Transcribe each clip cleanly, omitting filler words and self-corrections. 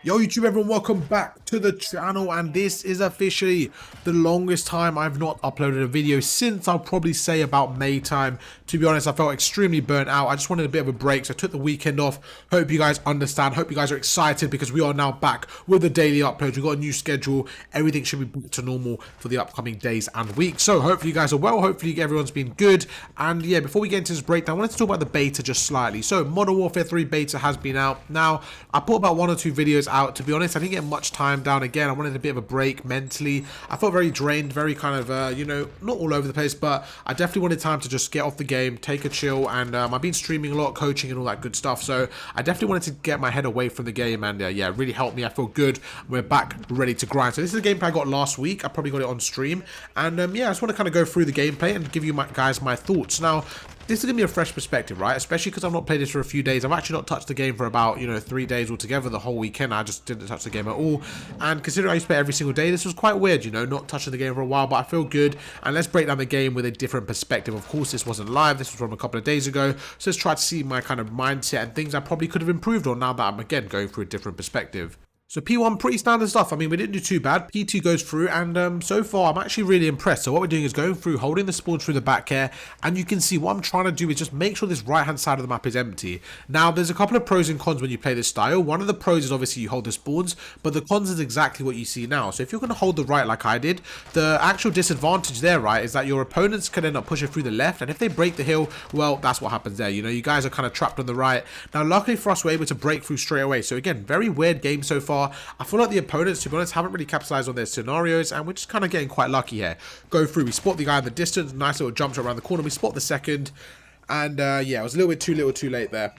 Yo YouTube everyone, welcome back to the channel, and this is officially the longest time I've not uploaded a video since I'll probably say about May time. To be honest, I felt extremely burnt out. I just wanted a bit of a break, so I took the weekend off. Hope you guys understand, hope you guys are excited because we are now back with the daily uploads. We've got a new schedule, everything should be back to normal for the upcoming days and weeks. So hopefully you guys are well, hopefully everyone's been good. And yeah, before we get into this breakdown, I wanted to talk about the beta just slightly. So Modern Warfare 3 beta has been out. Now, I put about 1 or 2 videos out. To be honest, I didn't get much time down again. I wanted a bit of a break mentally. I felt very drained, very kind of, you know, not all over the place, but I definitely wanted time to just get off the game, take a chill, and I've been streaming a lot, coaching and all that good stuff, so I definitely wanted to get my head away from the game, and yeah, it really helped me. I feel good. We're back, ready to grind. So this is the gameplay I got last week. I probably got it on stream, and yeah, I just want to kind of go through the gameplay and give you guys my thoughts. Now, this is going to be a fresh perspective, right? Especially because I've not played this for a few days. I've actually not touched the game for about, you know, 3 days altogether. The whole weekend, I just didn't touch the game at all. And considering I used to play every single day, this was quite weird, you know, not touching the game for a while. But I feel good. And let's break down the game with a different perspective. Of course, this wasn't live. This was from a couple of days ago. So let's try to see my kind of mindset and things I probably could have improved on now that I'm, again, going through a different perspective. So P1, pretty standard stuff. I mean, we didn't do too bad. P2 goes through, and so far, I'm actually really impressed. So what we're doing is going through, holding the spawn through the back here, and you can see what I'm trying to do is just make sure this right-hand side of the map is empty. Now, there's a couple of pros and cons when you play this style. One of the pros is obviously you hold the spawns, but the cons is exactly what you see now. So if you're going to hold the right like I did, the actual disadvantage there, right, is that your opponents can end up pushing through the left, and if they break the hill, well, that's what happens there. You know, you guys are kind of trapped on the right. Now, luckily for us, we're able to break through straight away. So again, very weird game so far. I feel like the opponents, to be honest, haven't really capitalized on their scenarios, and we're just kind of getting quite lucky here. Go through, we spot the guy in the distance, nice little jump shot around the corner, we spot the second, and yeah, it was a little bit too late there.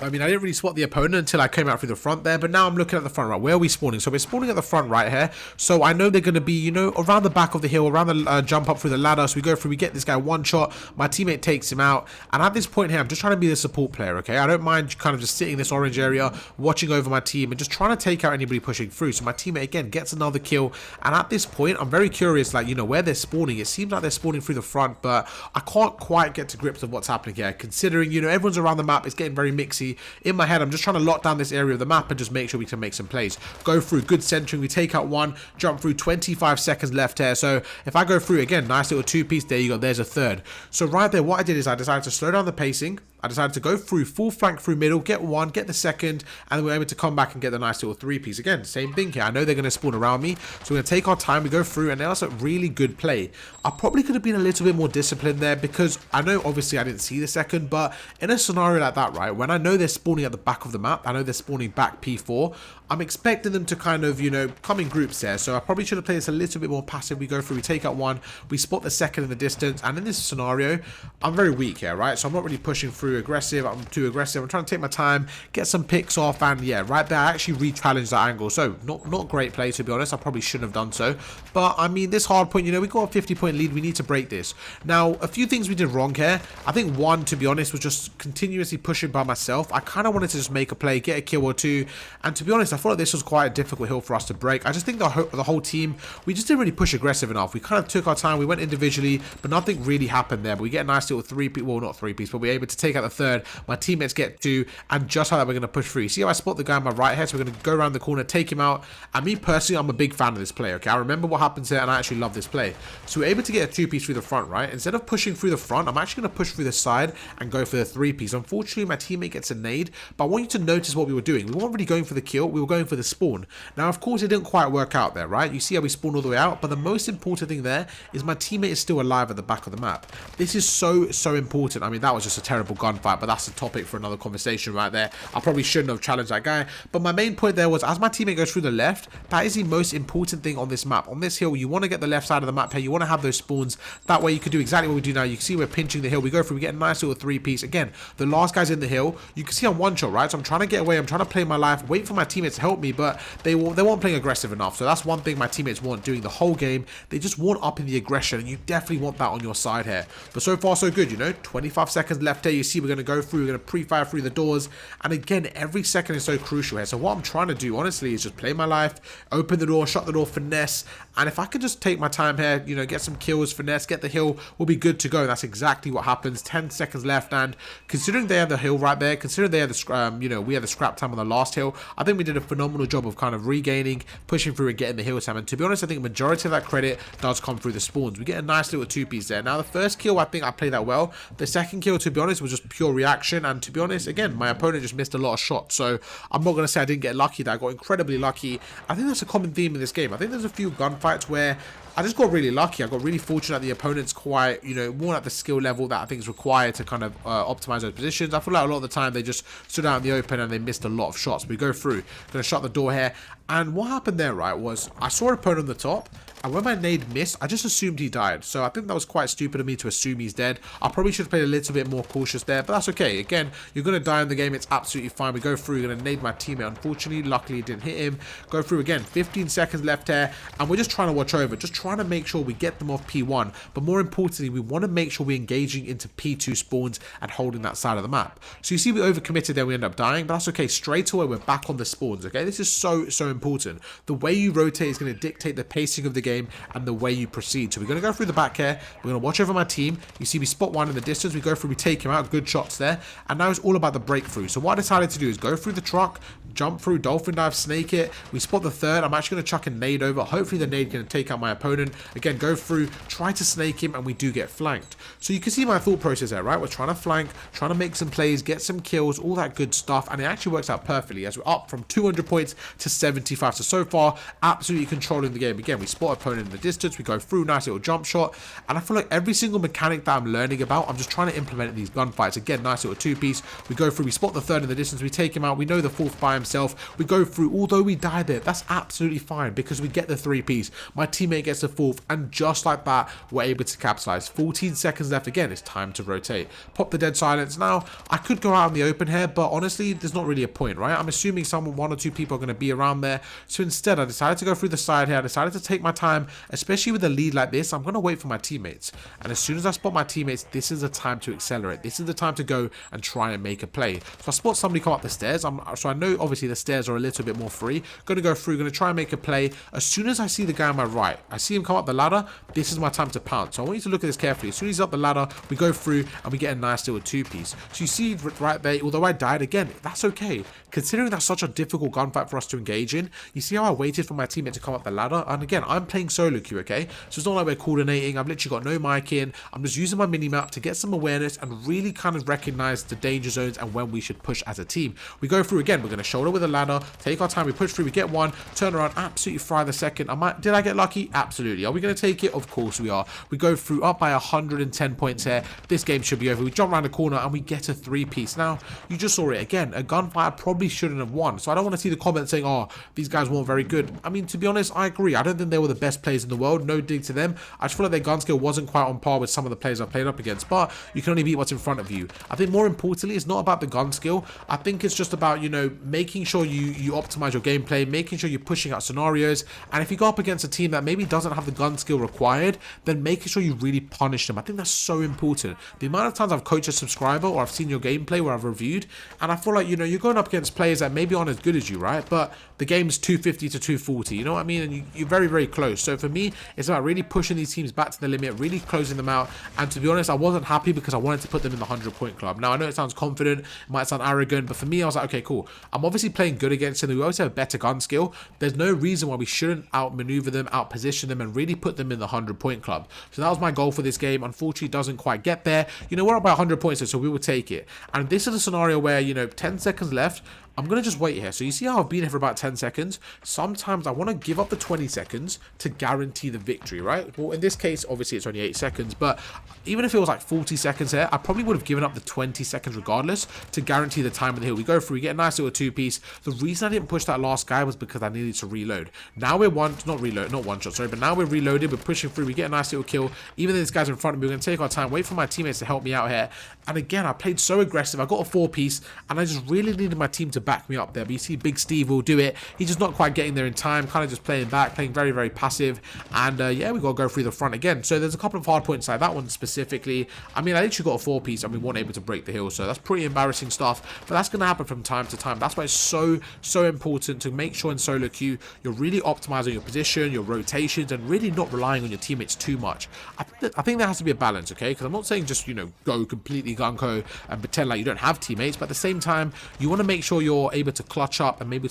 I mean, I didn't really spot the opponent until I came out through the front there, but now I'm looking at the front right. Where are we spawning? So we're spawning at the front right here. So I know they're going to be, you know, around the back of the hill, around the jump up through the ladder. So we go through, we get this guy one shot. My teammate takes him out. And at this point here, I'm just trying to be the support player, okay? I don't mind kind of just sitting in this orange area, watching over my team, and just trying to take out anybody pushing through. So my teammate, again, gets another kill. And at this point, I'm very curious, like, you know, where they're spawning. It seems like they're spawning through the front, but I can't quite get to grips of what's happening here. Considering, you know, everyone's around the map. It's getting very mixy. In my head, I'm just trying to lock down this area of the map and just make sure we can make some plays. Go through, good centering, we take out one, jump through, 25 seconds left here. So if I go through again, nice little two-piece, there you go, there's a third. So right there, what I did is I decided to slow down the pacing. I decided to go through, full flank through middle, get one, get the second, and then we're able to come back and get the nice little three-piece. Again, same thing here. I know they're going to spawn around me, so we're going to take our time. We go through, and that's a really good play. I probably could have been a little bit more disciplined there because I know, obviously, I didn't see the second, but in a scenario like that, right, when I know they're spawning at the back of the map, I know they're spawning back P4, I'm expecting them to kind of, you know, come in groups there. So I probably should have played this a little bit more passive. We go through, we take out one, we spot the second in the distance, and in this scenario, I'm very weak here, right? So I'm not really pushing through aggressive. I'm too aggressive. I'm trying to take my time, get some picks off, and yeah, right there, I actually re-challenged that angle. So not great play, to be honest. I probably shouldn't have done so. But I mean, this hard point, you know, we got a 50-point lead. We need to break this. Now, a few things we did wrong here. I think one, to be honest, was just continuously pushing by myself. I kind of wanted to just make a play, get a kill or two, and to be honest, I thought like this was quite a difficult hill for us to break. I just think the whole team, we just didn't really push aggressive enough. We kind of took our time. We went individually, but nothing really happened there. But we get a nice little three-piece, well, not three-piece, but we're able to take out the third. My teammates get two, and just how that we're going to push through. See how I spot the guy on my right here? So we're going to go around the corner, take him out. And me personally, I'm a big fan of this play, okay? I remember what happens here, and I actually love this play. So we're able to get a two-piece through the front, right? Instead of pushing through the front, I'm actually going to push through the side and go for the three-piece. Unfortunately, my teammate gets a nade, but I want you to notice what we were doing. We weren't really going for the kill, we were going for the spawn. Now, of course, it didn't quite work out there, right? You see how we spawned all the way out, but the most important thing there is my teammate is still alive at the back of the map. This is so important. I mean, that was just a terrible gunfight, but that's a topic for another conversation right there. I probably shouldn't have challenged that guy, but my main point there was, as my teammate goes through the left, that is the most important thing on this map. On this hill, you want to get the left side of the map here. You want to have those spawns. That way you can do exactly what we do now. You can see we're pinching the hill. We go through, we get a nice little three-piece. Again, the last guy's in the hill. You can see I'm one shot, right? So I'm trying to get away. I'm trying to play my life, wait for my teammates to help me, but they weren't playing aggressive enough. So that's one thing my teammates weren't doing the whole game. They just weren't up in the aggression, and you definitely want that on your side here. But so far, so good, you know. 25 seconds left here. You see we're going to go through, we're going to pre-fire through the doors, and again, every second is so crucial here. So what I'm trying to do, honestly, is just play my life, open the door, shut the door, finesse, and if I could just take my time here, you know, get some kills, finesse, get the hill, we'll be good to go. That's exactly what happens. 10 seconds left, and considering they had the hill right there, considering they had the you know, we had the scrap time on the last hill, I think we did a phenomenal job of kind of regaining, pushing through and getting the hill time. And to be honest, I think majority of that credit does come through the spawns. We get a nice little two-piece there. Now the first kill, I think I played that well. The second kill, to be honest, was just pure reaction, and to be honest, again, my opponent just missed a lot of shots. So I'm not going to say I didn't get lucky, that I got incredibly lucky. I think that's a common theme in this game. I think there's a few gunfights where I just got really lucky. I got really fortunate. The opponent's quite, you know, more at the skill level that I think is required to kind of optimize those positions. I feel like a lot of the time they just stood out in the open and they missed a lot of shots. We go through, gonna shut the door here. And what happened there, right, was I saw an opponent on the top, and when my nade missed, I just assumed he died. So I think that was quite stupid of me to assume he's dead. I probably should have played a little bit more cautious there, but that's okay. Again, you're going to die in the game. It's absolutely fine. We go through. We're going to nade my teammate. Unfortunately, luckily, it didn't hit him. Go through again. 15 seconds left here, and we're just trying to watch over. Just trying to make sure we get them off P1. But more importantly, we want to make sure we're engaging into P2 spawns and holding that side of the map. So you see we overcommitted there. We end up dying, but that's okay. Straight away, we're back on the spawns, okay? This is so important. The way you rotate is going to dictate the pacing of the game and the way you proceed. So we're going to go through the back here. We're going to watch over my team. You see we spot one in the distance. We go through, we take him out. Good shots there. And now it's all about the breakthrough. So what I decided to do is go through the truck, jump through, dolphin dive, snake it. We spot the third. I'm actually going to chuck a nade over. Hopefully the nade can take out my opponent. Again, go through, try to snake him, and we do get flanked. So you can see my thought process there, right? We're trying to flank, trying to make some plays, get some kills, all that good stuff. And it actually works out perfectly as we're up from 200 points to 75. So far, absolutely controlling the game. Again, we spot opponent in the distance. We go through, nice little jump shot. And I feel like every single mechanic that I'm learning about, I'm just trying to implement in these gunfights. Again, nice little two-piece. We go through, we spot the third in the distance. We take him out. We know the fourth by himself. We go through, although we die there, that's absolutely fine because we get the three-piece. My teammate gets the fourth, and just like that, we're able to capitalize. 14 seconds left. Again, it's time to rotate. Pop the dead silence. Now, I could go out in the open here, but honestly, there's not really a point, right? I'm assuming one or two people are going to be around there. So instead, I decided to go through the side here. I decided to take my time, especially with a lead like this. I'm going to wait for my teammates. And as soon as I spot my teammates, this is the time to accelerate. This is the time to go and try and make a play. So I spot somebody come up the stairs. So I know, obviously, the stairs are a little bit more free. Going to go through, going to try and make a play. As soon as I see the guy on my right, I see him come up the ladder, this is my time to pounce. So I want you to look at this carefully. As soon as he's up the ladder, we go through and we get a nice little two-piece. So you see right there, although I died again, that's okay. Considering that's such a difficult gunfight for us to engage in, you see how I waited for my teammate to come up the ladder? And again, I'm playing solo queue, okay? So it's not like we're coordinating. I've literally got no mic in. I'm just using my mini-map to get some awareness and really kind of recognize the danger zones and when we should push as a team. We go through again. We're going to shoulder with a ladder, take our time. We push through. We get one, turn around, absolutely fry the second. Did I get lucky? Absolutely. Are we going to take it? Of course we are. We go through up by 110 points here. This game should be over. We jump around the corner and we get a three-piece. Now, you just saw it again. A gunfight I probably shouldn't have won. So I don't want to see the comments saying, oh, these guys weren't very good. I mean, to be honest, I agree. I don't think they were the best players in the world. No dig to them. I just feel like their gun skill wasn't quite on par with some of the players I've played up against. But you can only beat what's in front of you. I think more importantly, it's not about the gun skill. I think it's just about, you know, making sure you optimize your gameplay, making sure you're pushing out scenarios. And if you go up against a team that maybe doesn't have the gun skill required, then making sure you really punish them. I think that's so important. The amount of times I've coached a subscriber or I've seen your gameplay where I've reviewed, and I feel like, you know, you're going up against players that maybe aren't as good as you, right? But the game's 250 to 240, you know what I mean? And you're very, very close. So for me, it's about really pushing these teams back to the limit, really closing them out. And to be honest, I wasn't happy because I wanted to put them in the 100-point club. Now, I know it sounds confident, it might sound arrogant, but for me, I was like, okay, cool. I'm obviously playing good against them. We always have a better gun skill. There's no reason why we shouldn't outmaneuver them, outposition them, and really put them in the 100-point club. So that was my goal for this game. Unfortunately, it doesn't quite get there. You know, we're up by 100 points, so we will take it. And this is a scenario where, you know, 10 seconds left. I'm going to just wait here. So you see how I've been here for about 10 seconds? Sometimes I want to give up the 20 seconds to guarantee the victory, right? Well, in this case, obviously it's only 8 seconds, but even if it was like 40 seconds here, I probably would have given up the 20 seconds regardless to guarantee the time of the hill. We go through, we get a nice little two-piece. The reason I didn't push that last guy was because I needed to reload. Now we're not one shot, sorry, but now we're reloaded, we're pushing through, we get a nice little kill. Even though this guy's in front of me, we're going to take our time, wait for my teammates to help me out here. And again, I played so aggressive. I got a 4-piece, and I just really needed my team to back me up there. But you see Big Steve will do it. He's just not quite getting there in time, kind of just playing back, playing very, very passive. And yeah, we got to go through the front again. So there's a couple of hard points like that one specifically. I mean, I literally got a 4-piece and we weren't able to break the hill. So that's pretty embarrassing stuff. But that's going to happen from time to time. That's why it's so important to make sure in solo queue you're really optimizing your position, your rotations, and really not relying on your teammates too much. I think there has to be a balance, okay? Because I'm not saying just, you know, go completely gung-ho and pretend like you don't have teammates, but at the same time, you want to make sure you're able to clutch up and maybe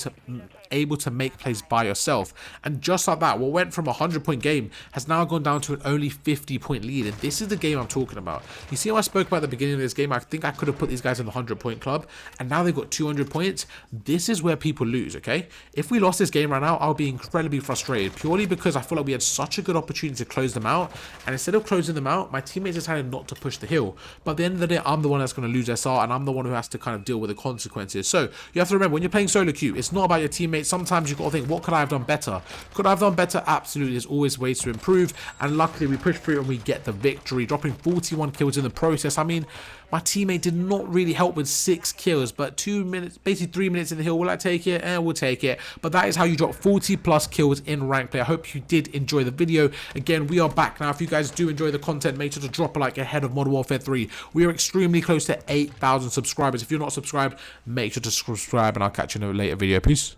able to make plays by yourself. And just like that, what went from a 100-point game has now gone down to an only 50-point lead. And this is the game I'm talking about. You see how I spoke about at the beginning of this game? I think I could have put these guys in the 100-point club, and now they've got 200 points. This is where people lose, okay? If we lost this game right now, I'll be incredibly frustrated, purely because I feel like we had such a good opportunity to close them out, and instead of closing them out, my teammates decided not to push the hill. But at the end of the day, I'm the one that's going to lose SR, and I'm the one who has to kind of deal with the consequences. So you have to remember, when you're playing solo queue, it's not about your teammates. Sometimes you've got to think, what could I have done better? Could I have done better? Absolutely. There's always ways to improve, and luckily we pushed through and we get the victory, dropping 41 kills in the process. I mean, my teammate did not really help with 6 kills, but 2 minutes, basically 3 minutes in the hill. Will I take it? We'll take it. But that is how you drop 40 plus kills in rank play. I hope you did enjoy the video. Again, we are back now. If you guys do enjoy the content, make sure to drop a like ahead of Modern Warfare 3. We are extremely close to 8,000 subscribers. If you're not subscribed, make sure to subscribe, and I'll catch you in a later video. Peace.